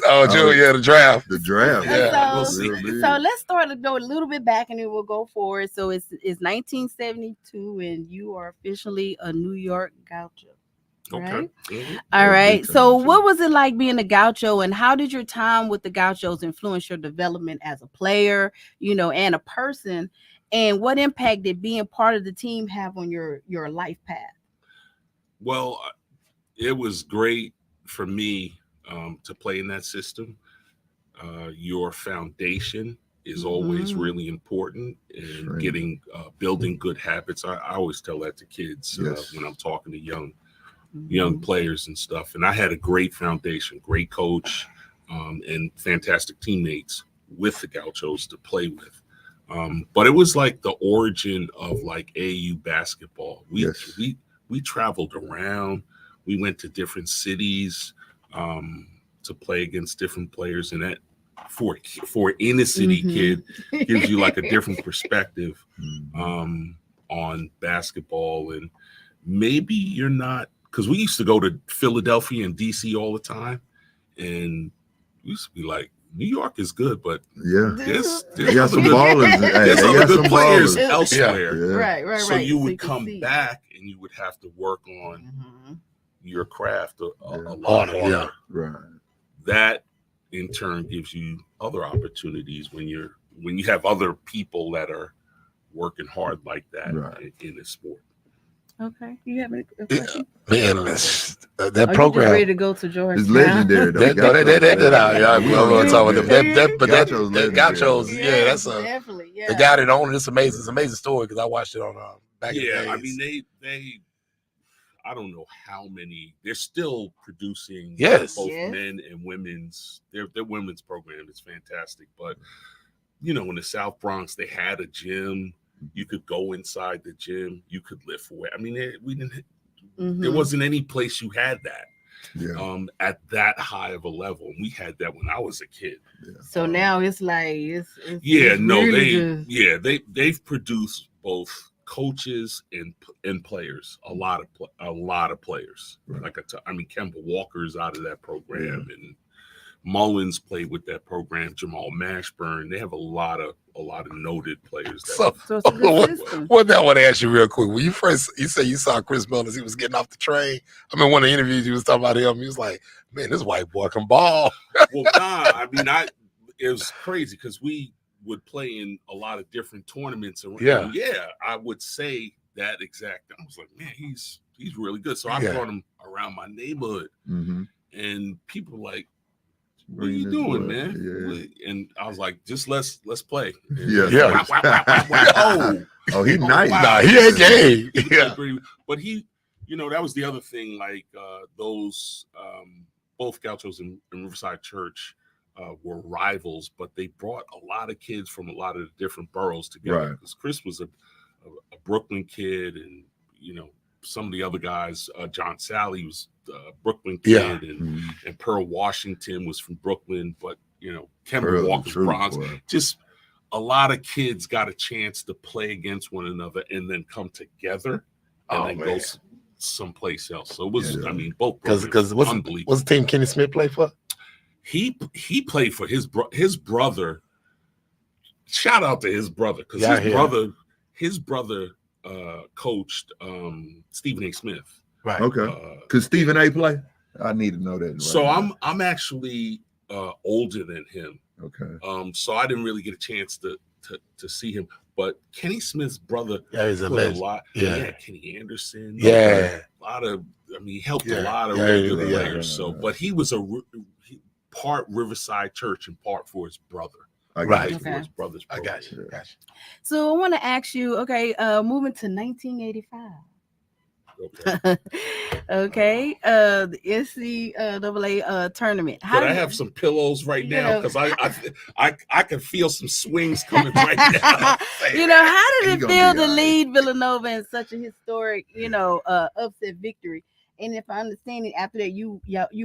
Oh, June, the draft. The draft. Yeah. We'll see. So let's start to go a little bit back and then we'll go forward. So it's 1972 and you are officially a New York Gaucho. Right? Okay. All right. So what was it like being a Gaucho, and how did your time with the Gauchos influence your development as a player, and a person? And what impact did being part of the team have on your life path? Well, it was great for me to play in that system. Your foundation is always really important in getting building good habits. I always tell that to kids when I'm talking to young players and stuff. And I had a great foundation, great coach, and fantastic teammates with the Gauchos to play with. But it was like the origin of like AAU basketball. We traveled around. We went to different cities to play against different players, and that for an inner city kid gives you like a different perspective on basketball. And maybe you're not, because we used to go to Philadelphia and DC all the time, and we used to be like, New York is good, but there's got some ballers. There's other good players elsewhere. Right. So you would come back and you would have to work on your craft a lot harder. Right. That in turn gives you other opportunities when you have other people that are working hard like that in the sport. Okay, you have any questions? Man, that program. Ready to go to Georgia? It's legendary. That Gauchos, that's definitely, the guy that owned it. It's amazing. It's an amazing story because I watched it on back in the days. I mean, they I don't know how many. They're still producing both men and women's. Their women's program is fantastic. But in the South Bronx, they had a gym. You could go inside the gym. You could lift weight. I mean, we didn't. There wasn't any place you had that at that high of a level. We had that when I was a kid. So now it's like it's they've produced both coaches and players. A lot of players. Like Kemba Walker's out of that program, and Mullins played with that program. Jamal Mashburn. They have a lot of noted players. So it's a good system. What I want to ask you real quick. When you said you saw Chris Mullins, he was getting off the train. I mean, one of the interviews you was talking about him. He was like, "Man, this white boy can ball." Well, nah. It was crazy because we would play in a lot of different tournaments. And I would say that exact. I was like, man, he's really good. So I brought him around my neighborhood, and people were like, what are you doing, man? And I was like, just let's play. Oh, he's nice. Nah, he ain't gay. But he, that was the other thing. Like those, both Gauchos and Riverside Church were rivals, but they brought a lot of kids from a lot of the different boroughs together. Because Chris was a Brooklyn kid, and some of the other guys, John Sally was a Brooklyn kid, and Pearl Washington was from Brooklyn, but Kemba Walker's Bronx. Just a lot of kids got a chance to play against one another and then come together and then go someplace else. So it was, both because what's the team Kenny Smith play for? He played for his brother. Shout out to his brother, because his brother coached Stephen A. Smith. Right. Okay. Could Stephen A. play? I need to know that. Right so now. I'm actually older than him. Okay. So I didn't really get a chance to see him. But Kenny Smith's brother he's put a lot. Yeah. Kenny Anderson. Yeah. A lot of. He helped a lot of really good players. So, but he was part Riverside Church and part for his brother. Right. For his brother's program. I got you. So I want to ask you, moving to 1985. Okay. The NCAA tournament. But I have some pillows right now because I can feel some swings coming right now. How did it feel to lead Villanova in such a historic, upset victory? And if I understand it, after that, you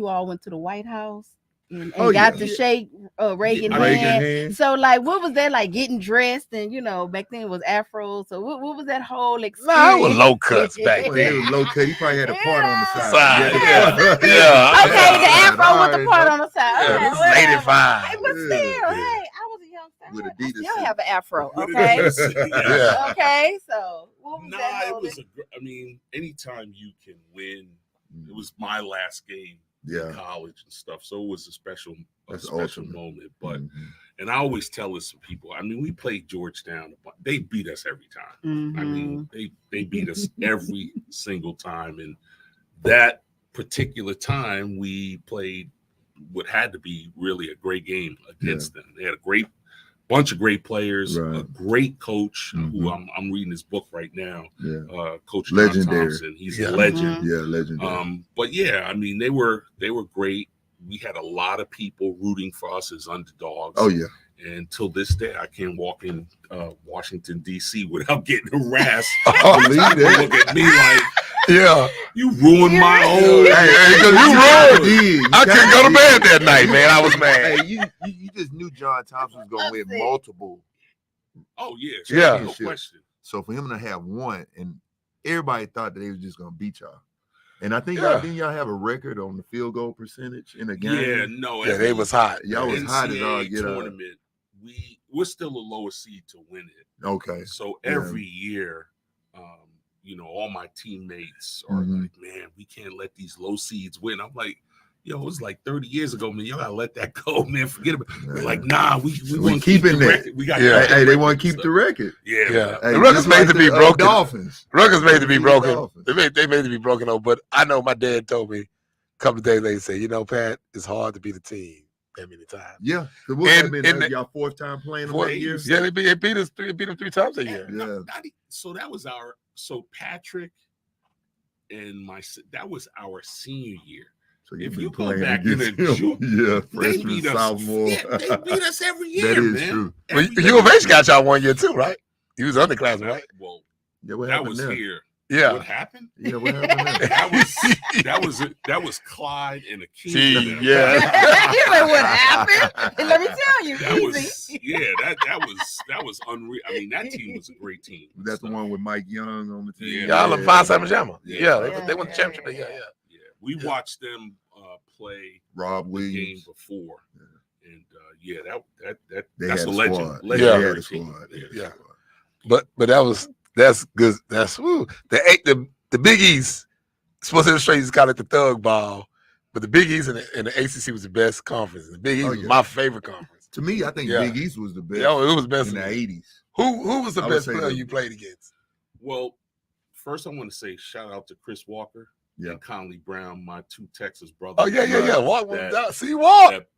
all went to the White House and got to shake Reagan's hand. So, what was that like, getting dressed? And back then it was Afro. So, what was that whole experience? Nah, it was low cuts back then. It was low cut. You probably had a part on the side. Okay, the Afro with the part on the side. Yeah, this is 85. Hey, but still, I was a young star. With I Adidas. still have an Afro. Okay. Okay. So, what was that? It was anytime you can win. It was my last game. In college and stuff, so it was a special moment. But and I always tell this to people. We played Georgetown. They beat us every time. They beat us every single time. And that particular time, we played what had to be really a great game against them. They had a bunch of great players, a great coach who I'm reading his book right now. Coach Legendary. John Thompson. He's a legend. Yeah, legendary. But yeah, I mean, they were great. We had a lot of people rooting for us as underdogs. Oh yeah. And till this day, I can't walk in Washington D.C. without getting harassed. Believe that. Look at me like, Yeah, you ruined my whole. hey, because you ruined. I couldn't go to bed that night, man. I was mad. Hey, you just knew John Thompson was gonna win multiple. Oh yeah, Yeah. no question. So for him to have one, and everybody thought that they was just gonna beat y'all. And I think didn't y'all have a record on the field goal percentage in a game? Yeah, no, Yeah, they was hot. Y'all was hot as all get up. tournament. We're still the lowest seed to win it. Okay. So every year, all my teammates are like, man, we can't let these low seeds win. I'm like, it was like 30 years ago, man. Y'all gotta let that go, man. Forget about it. They're like, nah, we want to keep keeping the that. record. We got Hey, they want to keep the record. Yeah. Hey, The record's just made like to be the, broken. Dolphins. Records made to be broken. Dolphins. They made to be broken though. But I know my dad told me a couple of days later, say, Pat, it's hard to beat a team that many times. Yeah. So what that been y'all fourth time playing them that year? Yeah, they beat us. Beat them 3 times a year. Yeah. So that was Patrick and that was our senior year. So if you go back in a freshman, sophomore. They beat us every year. That is man. true. Well, U of H got y'all 1 year too, right? You was underclassmen, right? Well, what that was there? here. Yeah. What happened? Yeah, what happened? that was Clyde and Akeem. Yeah. You know what happened? And let me tell you, that was unreal. I mean, that team was a great team. That's the one with Mike Young on the team. Y'all in 5-7 Jammer. Yeah, they won the championship. Yeah. We watched them play Rob the Williams game before, and they that's had a a legend. squad. Legendary team. Yeah. But that's good. That's the Big East. Sports Illustrated used to call it the thug ball, but the Big East and the ACC was the best conference. The Big East was my favorite conference. To me, I think Big East was the best. Yeah, it was best in the 80s. Who was the best player you played against? Well, first I want to say shout out to Chris Walker. And Conley Brown, my 2 Texas brothers. Oh, yeah. Walk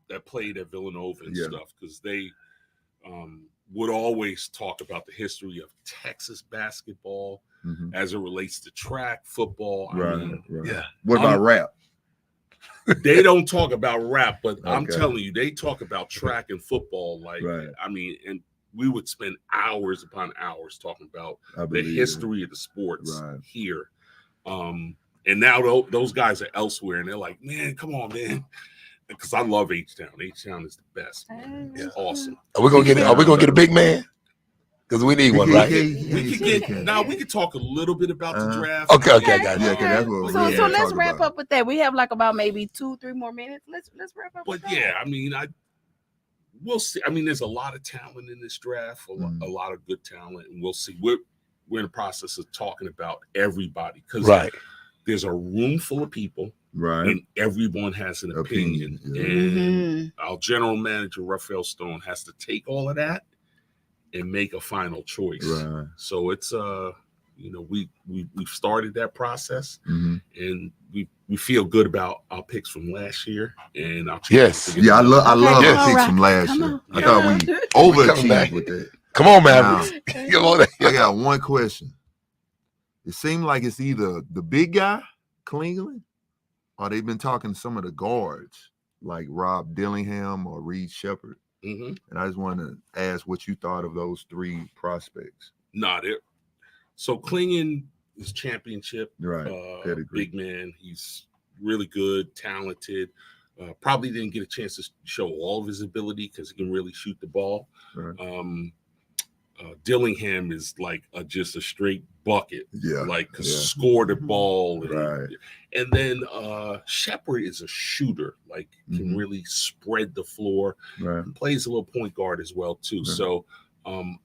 that played at Villanova and stuff, because they would always talk about the history of Texas basketball as it relates to track, football. Right. Yeah. What about rap? They don't talk about rap, but I'm telling you, they talk about track and football. I mean, and we would spend hours upon hours talking about the history of the sports here. And now those guys are elsewhere, and they're like, man, come on, man. Because I love H-Town. H-Town is the best. It's awesome. Are we gonna get a big man? Because we need one, right? We could talk a little bit about the draft. Okay, I got you. Yeah, that's what so let's wrap up with that. We have like about maybe 2-3 more minutes. Let's wrap up. But yeah, I mean, we'll see. I mean, there's a lot of talent in this draft, a lot of good talent, and we'll see. We're in the process of talking about everybody, because there's a room full of people, and everyone has an opinion. And our general manager, Raphael Stone, has to take all of that and make a final choice. So it's we've started that process, and we feel good about our picks from last year. And our I love the picks from last year. I thought we overachieved with that. Come on, man. I got one question. It seemed like it's either the big guy, Cleveland, or they've been talking to some of the guards like Rob Dillingham or Reed Shepard. And I just want to ask what you thought of those 3 prospects. So Klingon is championship, big man. He's really good, talented. Probably didn't get a chance to show all of his ability because he can really shoot the ball. Dillingham is like just a straight bucket, score the ball, and then Shepard is a shooter, can really spread the floor, and plays a little point guard as well too. So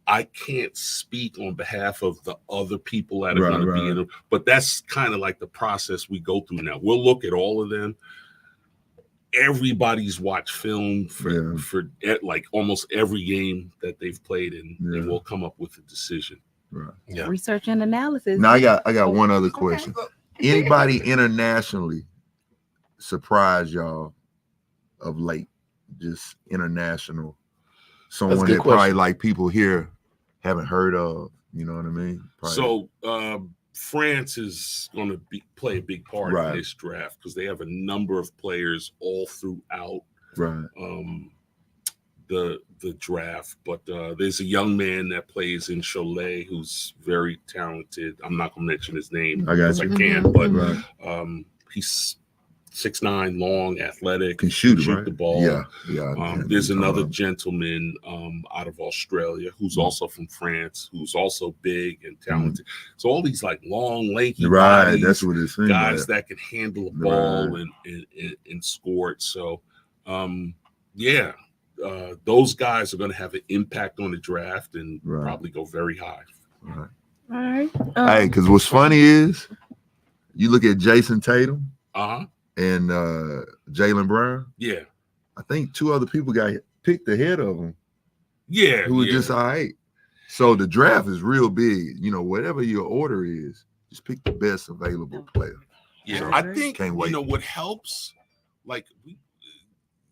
I can't speak on behalf of the other people that are going to be in it, but that's kind of like the process we go through now. We'll look at all of them. Everybody's watched film for like almost every game that they've played, and we'll come up with a decision. Research and analysis. Now I got one other question. Anybody internationally surprise y'all of late? Just international. Someone that question. probably like people here haven't heard of. You know what I mean? Probably. So France is going to play a big part in this draft because they have a number of players all throughout the draft. But there's a young man that plays in Cholet who's very talented. I'm not going to mention his name because I can't, but he's 6'9", long, athletic, can shoot the ball. Yeah. There's another gentleman out of Australia who's also from France, who's also big and talented. So all these like long, lanky bodies, that's what it's saying, guys that can handle a ball and score it. So those guys are going to have an impact on the draft and probably go very high. All right. Hey, because what's funny is you look at Jason Tatum. And Jaylen Brown. Yeah. I think 2 other people got picked ahead of him. Yeah. Who were just all right. So the draft is real big. You know, whatever your order is, just pick the best available player. Yeah. So, I think, can't wait. You know, what helps, like,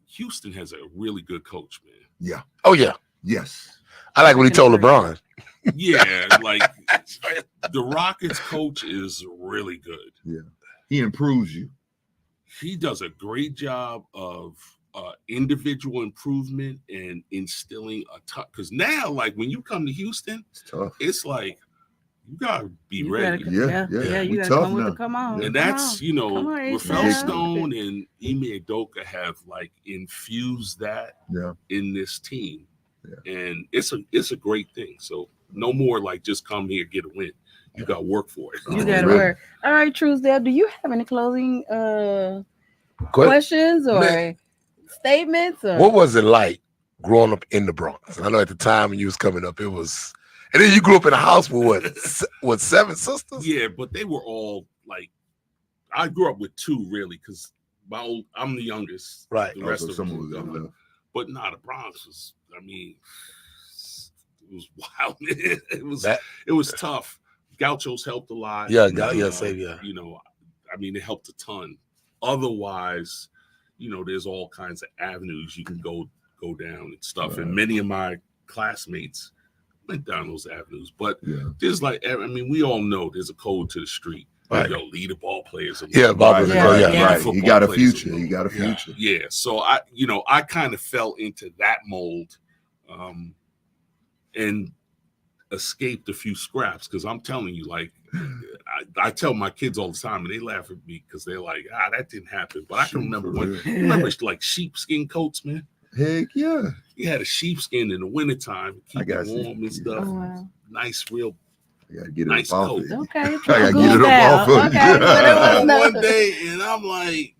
Houston has a really good coach, man. Yeah. Oh, yeah. Yes. I like what he told LeBron. Yeah. Like, the Rockets coach is really good. Yeah. He improves you. He does a great job of individual improvement and instilling a tough. Because now, like when you come to Houston, it's tough. It's like you gotta be ready. You gotta come on. And that's Rafael Stone and Ime Udoka have like infused that in this team, and it's a great thing. So no more like just come here get a win. You got to work for it. You got to work. All right, Truesdale, do you have any closing questions or statements? Or? What was it like growing up in the Bronx? I know at the time when you was coming up, it was, and then you grew up in a house with what 7 sisters? Yeah, but they were all like, I grew up with 2 really because I'm the youngest. Right. The rest of them, but the Bronx was. I mean, it was wild. It was tough. Gauchos helped a lot. Yeah, You know, I mean, it helped a ton. Otherwise, you know, there's all kinds of avenues you can go down and stuff. And many of my classmates went down those avenues. But there's like, I mean, we all know there's a code to the street. Right. Yo, lead the ball players. Right. He got a future. He got a future. Yeah. So I kind of fell into that mold, and escaped a few scraps because I'm telling you, like, I tell my kids all the time and they laugh at me because they're like, that didn't happen. But I can remember remember like sheepskin coats, man. Heck yeah. You had a sheepskin in the wintertime, keep it warm and stuff. Oh, wow. Nice, real I gotta get nice it off coat. it. Okay. I gotta get it up off of you. One day, and I'm like,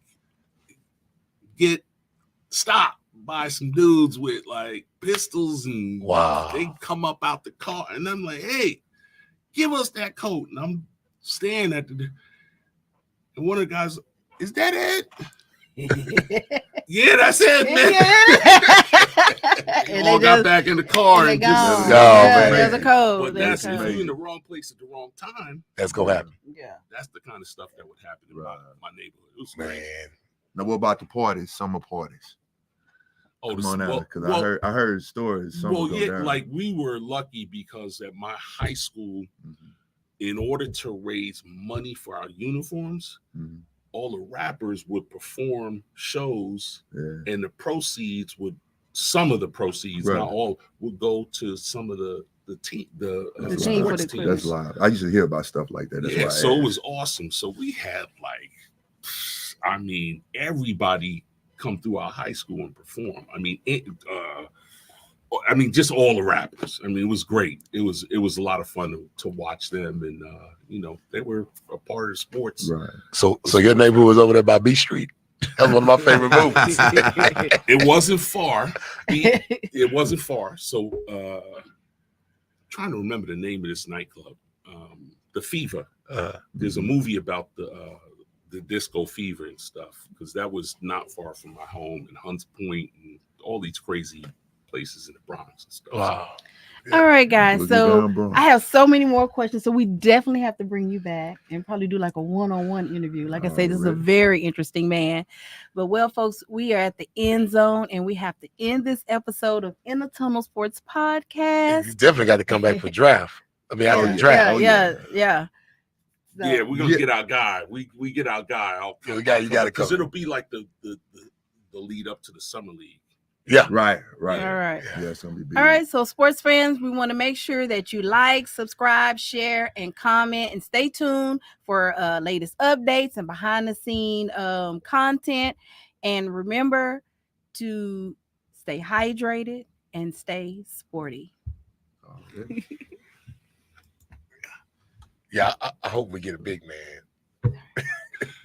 get stopped by some dudes with like pistols and they come up out the car and I'm like, hey, give us that coat. And I'm staring at and one of the guys, is that it? Yeah, that's it, man. And all got back in the car and just there's a code. But that's if you're in the wrong place at the wrong time. That's gonna happen. Yeah, that's the kind of stuff that would happen in my neighborhood. It was great. Now, what about the parties? Summer parties? Oh, come on out, because I heard stories. Like we were lucky because at my high school, in order to raise money for our uniforms, all the rappers would perform shows, and the proceeds some of the proceeds, not all, would go to some of the team, the sports teams. That's live. I used to hear about stuff like that. That's so it was awesome. So we had like, I mean, everybody come through our high school and perform. I mean, just all the rappers. I mean, it was great. It was a lot of fun to watch them, and you know, they were a part of sports. Right. So your neighbor was over there by B Street. That was one of my favorite movies. It wasn't far. It wasn't far. So, trying to remember the name of this nightclub, the Fever. There's a movie about the disco fever and stuff, because that was not far from my home in Hunts Point and all these crazy places in the Bronx and stuff. Wow. All right, guys. We'll So I have so many more questions. So we definitely have to bring you back and probably do like a one-on-one interview. Like I say, this is a very interesting man. But well, folks, we are at the end zone and we have to end this episode of In the Tunnel Sports Podcast. You definitely got to come back for draft. I mean, after the draft. Yeah. So, yeah, we're gonna get our guy. We get our guy. You got to come because it'll be like the lead up to the summer league. Yeah. Right. All right. Yeah, it's gonna be big. All right. So sports fans, we want to make sure that you like, subscribe, share, and comment, and stay tuned for latest updates and behind the scene content. And remember to stay hydrated and stay sporty. Okay. Yeah, I hope we get a big man.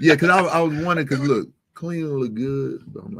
Yeah, because I was wondering, because look, Clean look good, but I'm like,